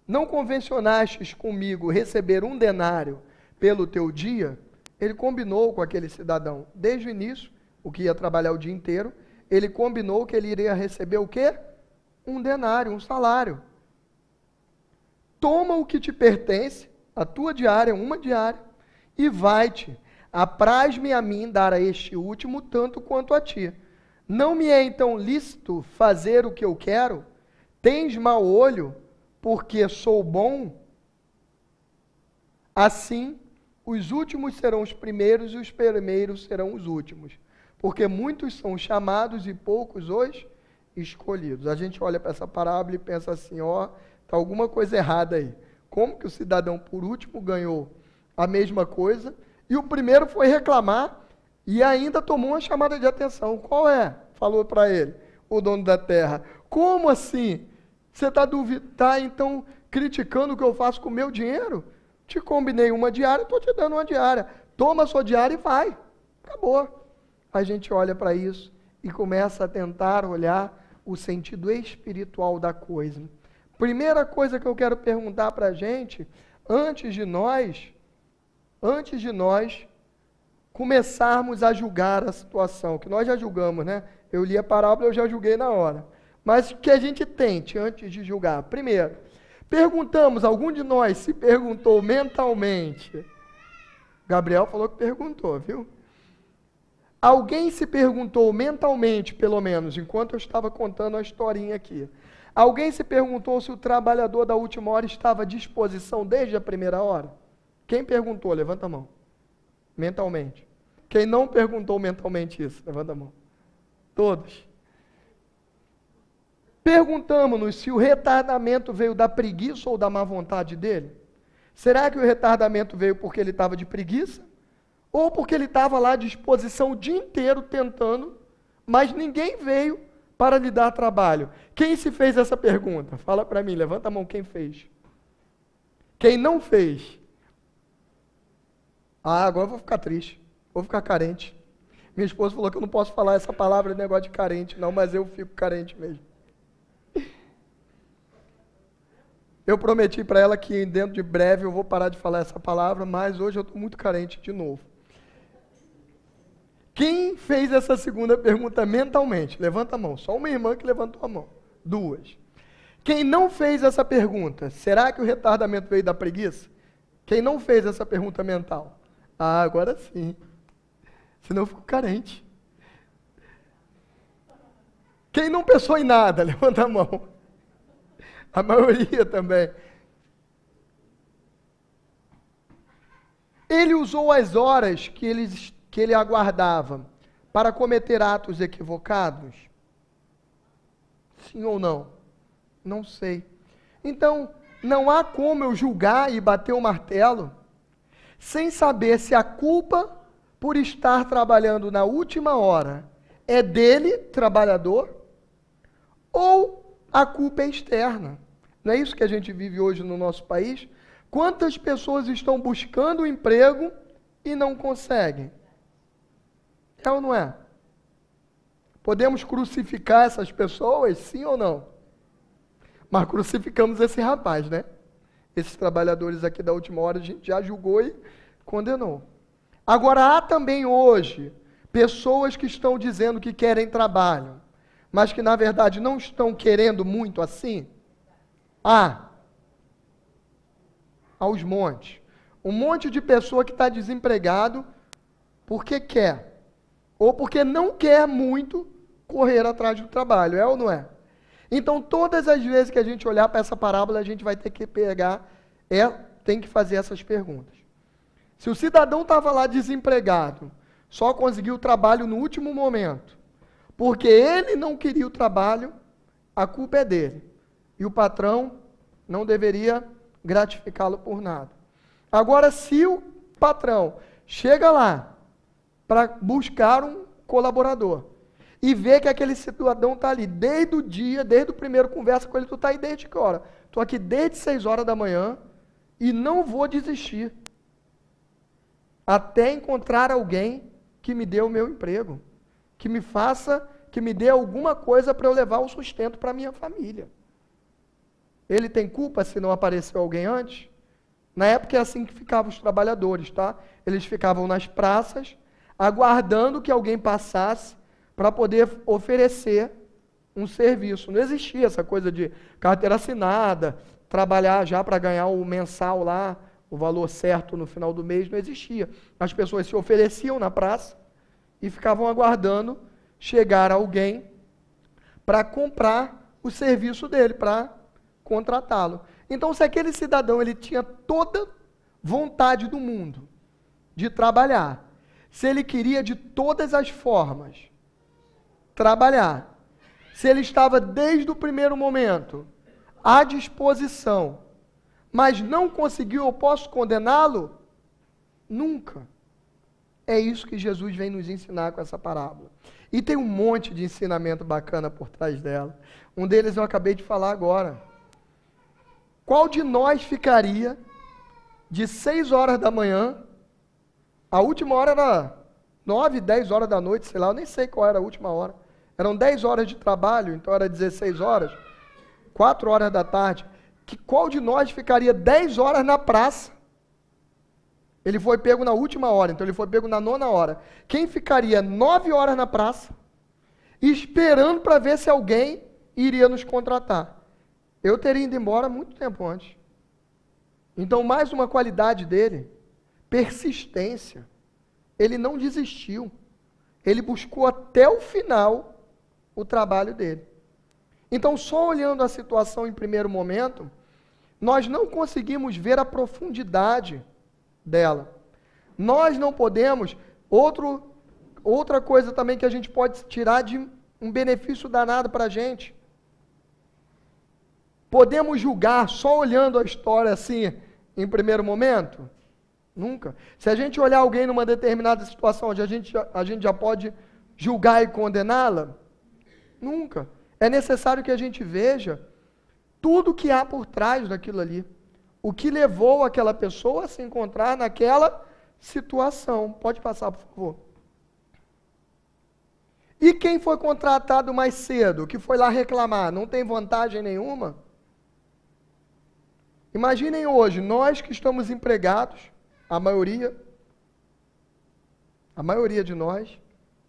Não convencionastes comigo receber 1 denário pelo teu dia? Ele combinou com aquele cidadão, desde o início, o que ia trabalhar o dia inteiro, ele combinou que ele iria receber o quê? 1 denário, um salário. Toma o que te pertence, a tua diária, 1 diária, e vai-te. Apraz-me a mim dar a este último tanto quanto a ti. Não me é então lícito fazer o que eu quero? Tens mau olho, porque sou bom? Assim, os últimos serão os primeiros e os primeiros serão os últimos. Porque muitos são chamados e poucos os escolhidos. A gente olha para essa parábola e pensa assim, ó, está alguma coisa errada aí. Como que o cidadão por último ganhou a mesma coisa e o primeiro foi reclamar e ainda tomou uma chamada de atenção? Qual é? Falou para ele, o dono da terra. Como assim? Você está então criticando o que eu faço com o meu dinheiro? Te combinei 1 diária, estou te dando 1 diária. Toma a sua diária e vai. Acabou. A gente olha para isso e começa a tentar olhar o sentido espiritual da coisa. Primeira coisa que eu quero perguntar para a gente, antes de nós começarmos a julgar a situação, que nós já julgamos, né? Eu li a parábola, eu já julguei na hora. Mas que a gente tente, antes de julgar. Primeiro, perguntamos, algum de nós se perguntou mentalmente? Gabriel falou que perguntou, viu? Alguém se perguntou mentalmente, pelo menos, enquanto eu estava contando a historinha aqui. Alguém se perguntou se o trabalhador da última hora estava à disposição desde a primeira hora? Quem perguntou? Levanta a mão. Mentalmente. Quem não perguntou mentalmente isso? Levanta a mão. Todos. Perguntamos-nos se o retardamento veio da preguiça ou da má vontade dele. Será que o retardamento veio porque ele estava de preguiça? Ou porque ele estava lá à disposição o dia inteiro tentando, mas ninguém veio para lhe dar trabalho. Quem se fez essa pergunta? Fala para mim, levanta a mão quem fez. Quem não fez? Ah, agora eu vou ficar triste, vou ficar carente. Minha esposa falou que eu não posso falar essa palavra, negócio de carente, não, mas eu fico carente mesmo. Eu prometi para ela que dentro de breve eu vou parar de falar essa palavra, mas hoje eu estou muito carente de novo. Quem fez essa segunda pergunta mentalmente? Levanta a mão. Só uma irmã que levantou a mão. 2. Quem não fez essa pergunta? Será que o retardamento veio da preguiça? Quem não fez essa pergunta mental? Ah, agora sim. Senão eu fico carente. Quem não pensou em nada? Levanta a mão. A maioria também. Ele usou as horas que ele aguardava para cometer atos equivocados? Sim ou não? Não sei. Então, não há como eu julgar e bater o martelo sem saber se a culpa por estar trabalhando na última hora é dele, trabalhador, ou a culpa é externa. Não é isso que a gente vive hoje no nosso país? Quantas pessoas estão buscando um emprego e não conseguem? É ou não é? Podemos crucificar essas pessoas, sim ou não? Mas crucificamos esse rapaz, né? Esses trabalhadores aqui da última hora a gente já julgou e condenou. Agora há também hoje pessoas que estão dizendo que querem trabalho, mas que na verdade não estão querendo muito assim. Aos montes. Um monte de pessoa que está desempregado porque quer, ou porque não quer muito correr atrás do trabalho, é ou não é? Então, todas as vezes que a gente olhar para essa parábola, a gente vai ter que tem que fazer essas perguntas. Se o cidadão estava lá desempregado, só conseguiu o trabalho no último momento, porque ele não queria o trabalho, a culpa é dele. E o patrão não deveria gratificá-lo por nada. Agora, se o patrão chega lá para buscar um colaborador e vê que aquele cidadão está ali desde o dia, desde o primeiro conversa com ele, tu está aí desde que hora? Estou aqui desde 6 horas da manhã e não vou desistir até encontrar alguém que me dê o meu emprego, que me dê alguma coisa para eu levar o sustento para a minha família. Ele tem culpa se não apareceu alguém antes? Na época é assim que ficavam os trabalhadores, tá? Eles ficavam nas praças, aguardando que alguém passasse para poder oferecer um serviço. Não existia essa coisa de carteira assinada, trabalhar já para ganhar o mensal lá, o valor certo no final do mês, não existia. As pessoas se ofereciam na praça e ficavam aguardando chegar alguém para comprar o serviço dele, para contratá-lo. Então, se aquele cidadão ele tinha toda vontade do mundo de trabalhar, se ele queria de todas as formas trabalhar, se ele estava desde o primeiro momento à disposição, mas não conseguiu, eu posso condená-lo? Nunca. É isso que Jesus vem nos ensinar com essa parábola. E tem um monte de ensinamento bacana por trás dela. Um deles eu acabei de falar agora. Qual de nós ficaria de 6 horas da manhã, a última hora era 9, 10 horas da noite, sei lá, eu nem sei qual era a última hora. Eram 10 horas de trabalho, então era 16 horas, 4 horas da tarde. Qual de nós ficaria 10 horas na praça? Ele foi pego na última hora, então ele foi pego na 9ª hora. Quem ficaria 9 horas na praça, esperando para ver se alguém iria nos contratar? Eu teria ido embora muito tempo antes. Então, mais uma qualidade dele, persistência. Ele não desistiu. Ele buscou até o final o trabalho dele. Então, só olhando a situação em primeiro momento, nós não conseguimos ver a profundidade dela. Nós não podemos, outra coisa também que a gente pode tirar de um benefício danado para a gente. Podemos julgar só olhando a história assim, em primeiro momento? Nunca. Se a gente olhar alguém numa determinada situação onde a gente já pode julgar e condená-la, Nunca. É necessário que a gente veja tudo que há por trás daquilo ali. O que levou aquela pessoa a se encontrar naquela situação. Pode passar, por favor. E quem foi contratado mais cedo, que foi lá reclamar, não tem vantagem nenhuma? Imaginem hoje, nós que estamos empregados, a maioria de nós,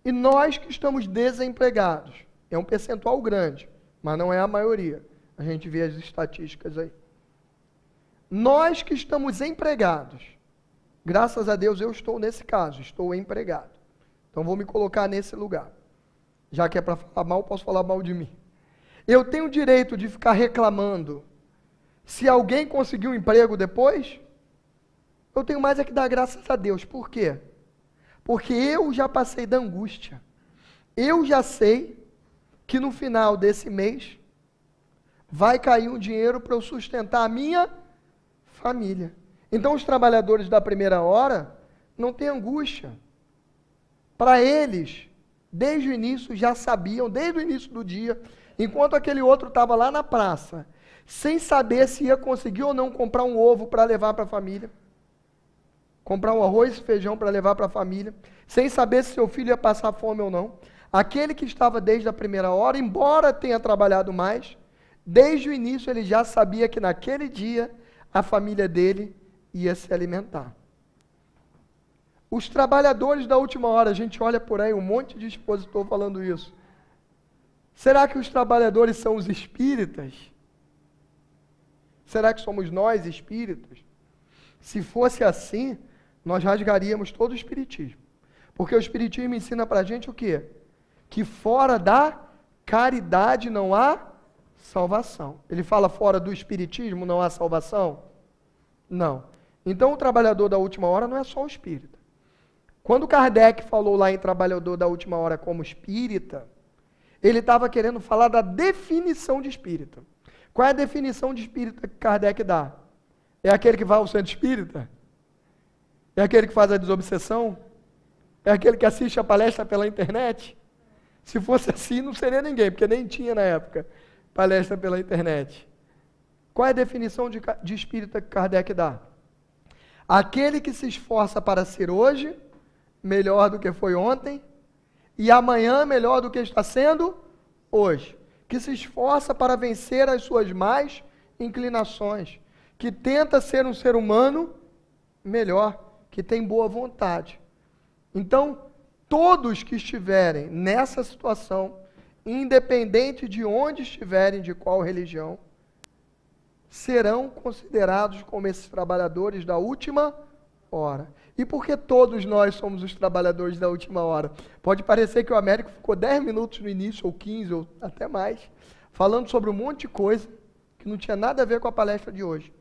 e nós que estamos desempregados. É um percentual grande, mas não é a maioria. A gente vê as estatísticas aí. Nós que estamos empregados, graças a Deus eu estou nesse caso, estou empregado. Então vou me colocar nesse lugar. Já que é para falar mal, posso falar mal de mim. Eu tenho o direito de ficar reclamando se alguém conseguiu um emprego depois? Eu tenho mais é que dar graças a Deus. Por quê? Porque eu já passei da angústia. Eu já sei que no final desse mês vai cair um dinheiro para eu sustentar a minha família. Então os trabalhadores da primeira hora não têm angústia. Para eles, desde o início já sabiam, desde o início do dia, enquanto aquele outro estava lá na praça, sem saber se ia conseguir ou não comprar um ovo para levar para a família, comprar um arroz e feijão para levar para a família, sem saber se seu filho ia passar fome ou não. Aquele que estava desde a primeira hora, embora tenha trabalhado mais, desde o início ele já sabia que naquele dia a família dele ia se alimentar. Os trabalhadores da última hora, a gente olha por aí, um monte de expositor falando isso. Será que os trabalhadores são os espíritas? Será que somos nós espíritas? Se fosse assim, nós rasgaríamos todo o espiritismo. Porque o espiritismo ensina para a gente o quê? Que fora da caridade não há salvação. Ele fala fora do espiritismo não há salvação? Não. Então o trabalhador da última hora não é só o espírita. Quando Kardec falou lá em trabalhador da última hora como espírita, ele estava querendo falar da definição de espírita. Qual é a definição de espírita que Kardec dá? É aquele que vai ao centro espírita? É aquele que faz a desobsessão? É aquele que assiste a palestra pela internet? Se fosse assim, não seria ninguém, porque nem tinha na época palestra pela internet. Qual é a definição de espírita que Kardec dá? Aquele que se esforça para ser hoje melhor do que foi ontem e amanhã melhor do que está sendo hoje. Que se esforça para vencer as suas más inclinações, que tenta ser um ser humano melhor, que tem boa vontade. Então, todos que estiverem nessa situação, independente de onde estiverem, de qual religião, serão considerados como esses trabalhadores da última hora. E por que todos nós somos os trabalhadores da última hora? Pode parecer que o Américo ficou 10 minutos no início, ou 15, ou até mais, falando sobre um monte de coisa que não tinha nada a ver com a palestra de hoje.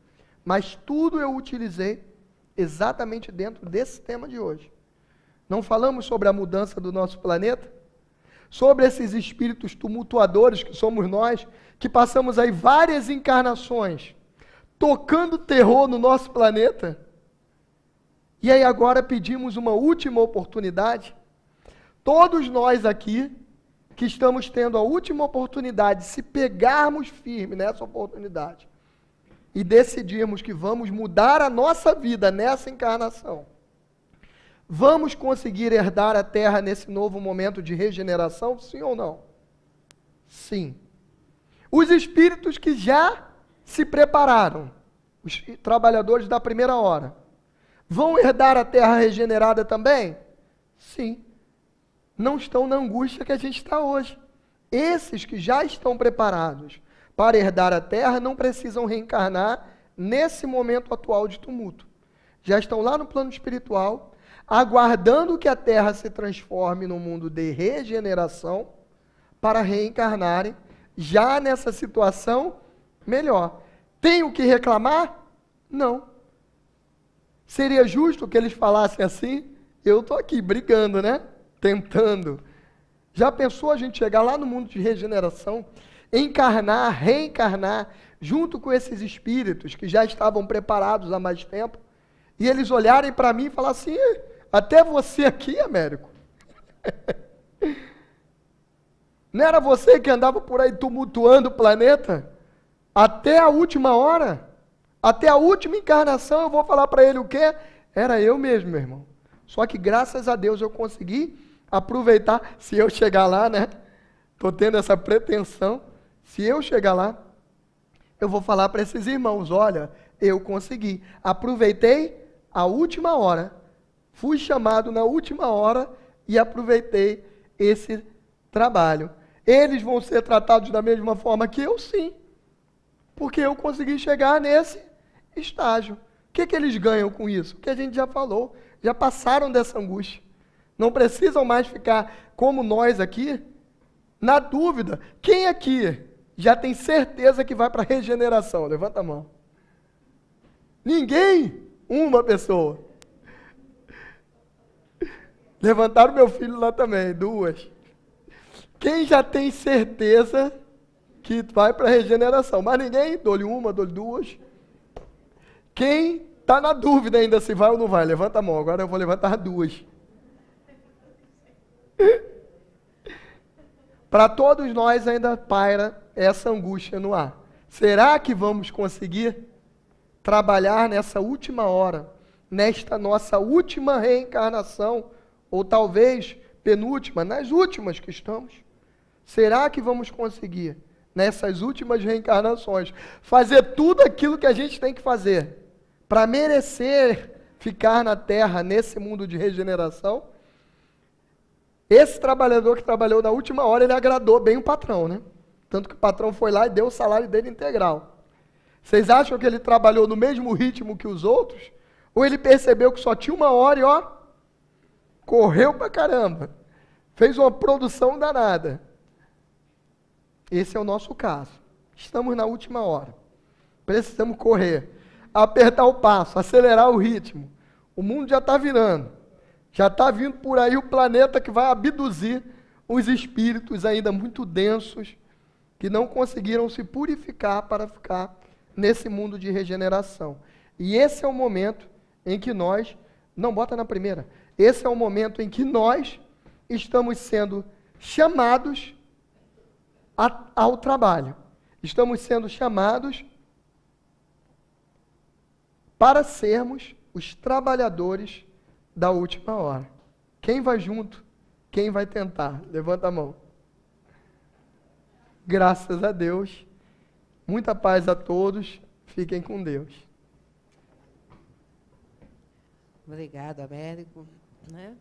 Mas tudo eu utilizei exatamente dentro desse tema de hoje. Não falamos sobre a mudança do nosso planeta? Sobre esses espíritos tumultuadores que somos nós, que passamos aí várias encarnações tocando terror no nosso planeta? E aí agora pedimos uma última oportunidade. Todos nós aqui, que estamos tendo a última oportunidade, se pegarmos firme nessa oportunidade e decidirmos que vamos mudar a nossa vida nessa encarnação, vamos conseguir herdar a Terra nesse novo momento de regeneração, sim ou não? Sim. Os espíritos que já se prepararam, os trabalhadores da primeira hora, vão herdar a terra regenerada também? Sim. Não estão na angústia que a gente está hoje. Esses que já estão preparados para herdar a terra não precisam reencarnar nesse momento atual de tumulto. Já estão lá no plano espiritual, aguardando que a terra se transforme num mundo de regeneração para reencarnarem já nessa situação melhor. Tem o que reclamar? Não. Seria justo que eles falassem assim? Eu estou aqui brigando, né? Tentando. Já pensou a gente chegar lá no mundo de regeneração, encarnar, reencarnar, junto com esses espíritos que já estavam preparados há mais tempo, e eles olharem para mim e falar assim, até você aqui, Américo. Não era você que andava por aí tumultuando o planeta? Até a última hora? Até a última encarnação eu vou falar para ele o quê? Era eu mesmo, meu irmão. Só que graças a Deus eu consegui aproveitar, se eu chegar lá, né? Estou tendo essa pretensão. Se eu chegar lá, eu vou falar para esses irmãos, olha, eu consegui. Aproveitei a última hora. Fui chamado na última hora e aproveitei esse trabalho. Eles vão ser tratados da mesma forma que eu, sim. Porque eu consegui chegar nesse estágio. O que eles ganham com isso? O que a gente já falou. Já passaram dessa angústia. Não precisam mais ficar como nós aqui, na dúvida. Quem aqui já tem certeza que vai para a regeneração? Levanta a mão. Ninguém? Uma pessoa. Levantaram meu filho lá também, 2. Quem já tem certeza que vai para a regeneração? Mas ninguém? Dou-lhe 1, dou-lhe 2. Quem está na dúvida ainda se vai ou não vai? Levanta a mão, agora eu vou levantar 2. Para todos nós ainda paira essa angústia no ar. Será que vamos conseguir trabalhar nessa última hora, nesta nossa última reencarnação, ou talvez penúltima, nas últimas que estamos? Será que vamos conseguir, nessas últimas reencarnações, fazer tudo aquilo que a gente tem que fazer para merecer ficar na Terra, nesse mundo de regeneração? Esse trabalhador que trabalhou na última hora, ele agradou bem o patrão, né? Tanto que o patrão foi lá e deu o salário dele integral. Vocês acham que ele trabalhou no mesmo ritmo que os outros? Ou ele percebeu que só tinha uma hora e, ó, correu pra caramba. Fez uma produção danada. Esse é o nosso caso. Estamos na última hora. Precisamos correr, apertar o passo, acelerar o ritmo. O mundo já está virando. Já está vindo por aí o planeta que vai abduzir os espíritos ainda muito densos, que não conseguiram se purificar para ficar nesse mundo de regeneração. E esse é o momento em que nós, não bota na primeira, esse é o momento em que nós estamos sendo chamados ao trabalho. Estamos sendo chamados para sermos os trabalhadores da última hora. Quem vai junto? Quem vai tentar? Levanta a mão. Graças a Deus. Muita paz a todos. Fiquem com Deus. Obrigado, Américo. Né?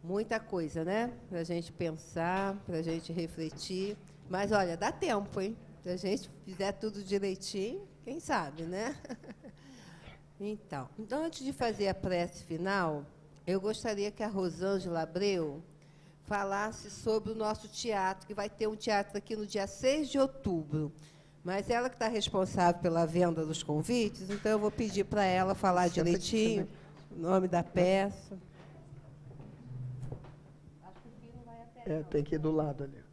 Muita coisa, né? Para a gente pensar, para a gente refletir. Mas, olha, dá tempo, hein? Se a gente fizer tudo direitinho, quem sabe, né? Então, antes de fazer a prece final, eu gostaria que a Rosângela Abreu falasse sobre o nosso teatro, que vai ter um teatro aqui no dia 6 de outubro. Mas ela que está responsável pela venda dos convites, então eu vou pedir para ela falar direitinho o nome da peça. Acho que o filho vai até. Tem que ir do lado ali.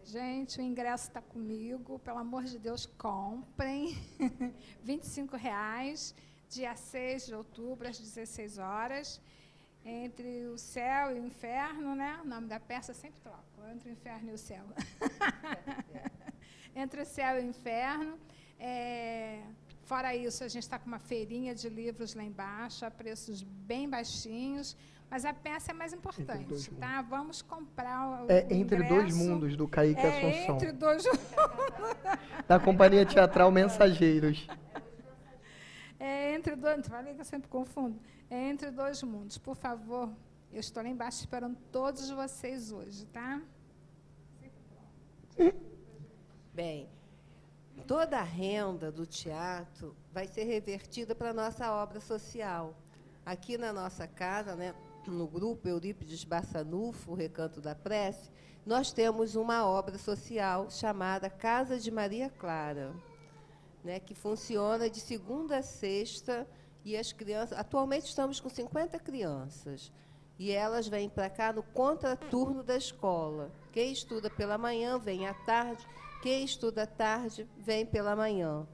Gente, o ingresso está comigo. Pelo amor de Deus, comprem. R$ 25,00, dia 6 de outubro, às 16 horas. Entre o céu e o inferno, né? O nome da peça eu sempre troco. Entre o inferno e o céu. Entre o céu e o inferno. Fora isso, a gente está com uma feirinha de livros lá embaixo, a preços bem baixinhos. Mas a peça é mais importante, tá? Vamos comprar o Entre ingresso. Dois Mundos, do Kaique Assunção. Entre Dois Mundos. Da Companhia Teatral Mensageiros. Entre dois... Falei que eu sempre confundo. Entre Dois Mundos. Por favor, eu estou lá embaixo esperando todos vocês hoje, tá? Bem, toda a renda do teatro vai ser revertida para a nossa obra social. Aqui na nossa casa, né, no grupo Eurípides Bassanufo, o Recanto da Prece, nós temos uma obra social chamada Casa de Maria Clara, né, que funciona de segunda a sexta, e as crianças... Atualmente estamos com 50 crianças, e elas vêm para cá no contraturno da escola. Quem estuda pela manhã vem à tarde, quem estuda à tarde vem pela manhã.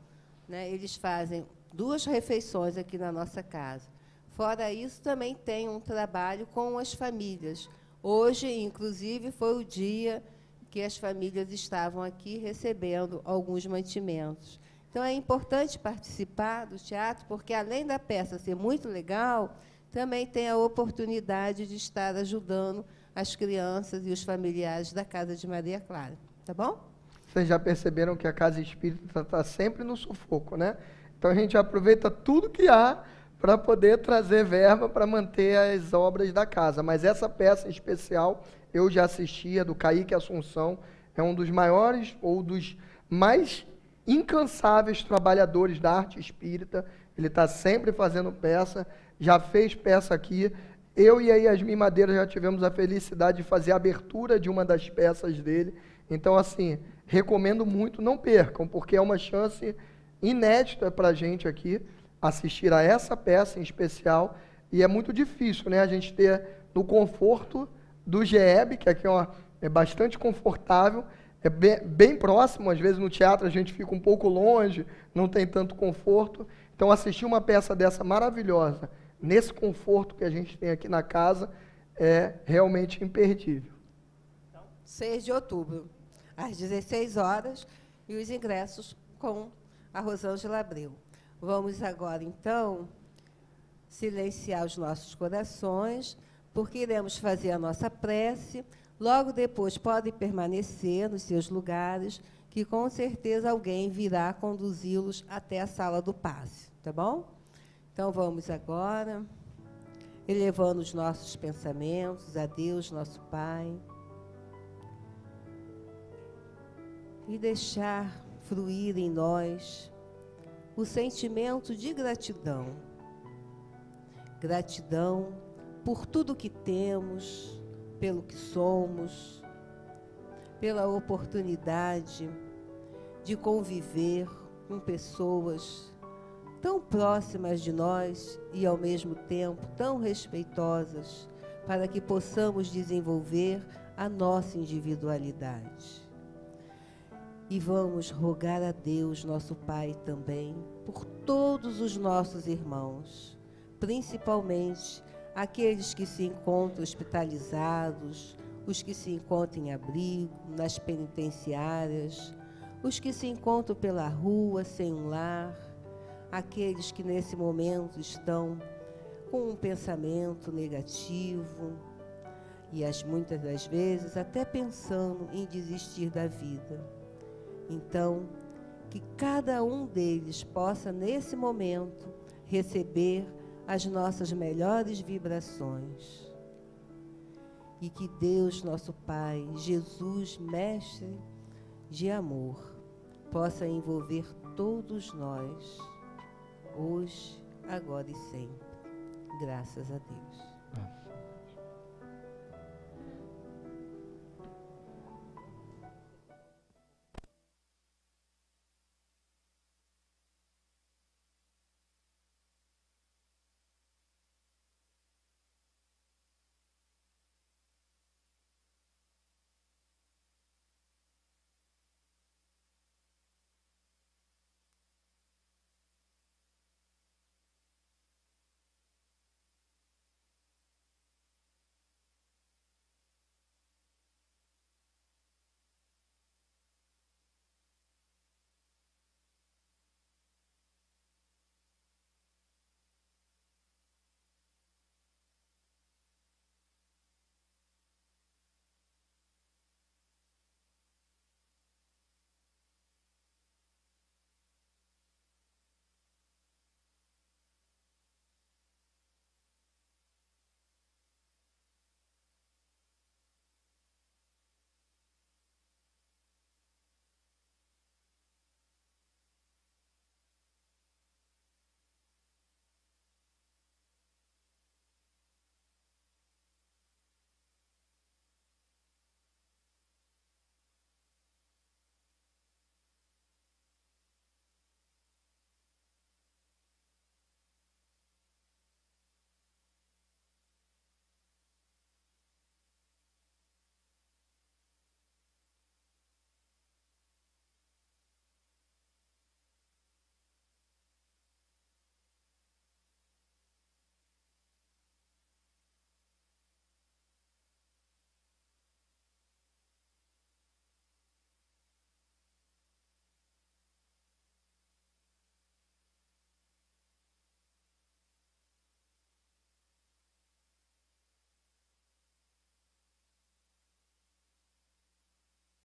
Né? Eles fazem 2 refeições aqui na nossa casa. Fora isso, também tem um trabalho com as famílias, Hoje, inclusive, foi o dia que as famílias estavam aqui recebendo alguns mantimentos. Então, é importante participar do teatro, porque, além da peça ser muito legal, também tem a oportunidade de estar ajudando as crianças e os familiares da Casa de Maria Clara. Tá bom? Vocês já perceberam que a Casa Espírita está sempre no sufoco, né? Então, a gente aproveita tudo que há para poder trazer verba para manter as obras da casa. Mas essa peça em especial, eu já assistia, do Kaique Assunção, é um dos maiores ou dos mais incansáveis trabalhadores da arte espírita. Ele está sempre fazendo peça, já fez peça aqui. Eu e a Yasmin Madeira já tivemos a felicidade de fazer a abertura de uma das peças dele. Então, assim, recomendo muito, não percam, porque é uma chance inédita para a gente aqui assistir a essa peça em especial. E é muito difícil, né, a gente ter no conforto do GEB, que aqui é bastante confortável, é bem próximo. Às vezes no teatro a gente fica um pouco longe, não tem tanto conforto. Então, assistir uma peça dessa maravilhosa, nesse conforto que a gente tem aqui na casa, é realmente imperdível. 6 de outubro, às 16 horas, e os ingressos com a Rosângela Abreu. Vamos agora, então, silenciar os nossos corações, porque iremos fazer a nossa prece. Logo depois, podem permanecer nos seus lugares, que com certeza alguém virá conduzi-los até a sala do passe, tá bom? Então, vamos agora, elevando os nossos pensamentos a Deus, nosso Pai, e deixar fluir em nós o sentimento de gratidão. Gratidão por tudo que temos, pelo que somos, pela oportunidade de conviver com pessoas tão próximas de nós e, ao mesmo tempo, tão respeitosas, para que possamos desenvolver a nossa individualidade. E vamos rogar a Deus, nosso Pai, também, por todos os nossos irmãos, principalmente aqueles que se encontram hospitalizados, os que se encontram em abrigo, nas penitenciárias, os que se encontram pela rua, sem um lar, aqueles que nesse momento estão com um pensamento negativo e muitas das vezes até pensando em desistir da vida. Então, que cada um deles possa, nesse momento, receber as nossas melhores vibrações. E que Deus, nosso Pai, Jesus, Mestre de amor, possa envolver todos nós, hoje, agora e sempre. Graças a Deus.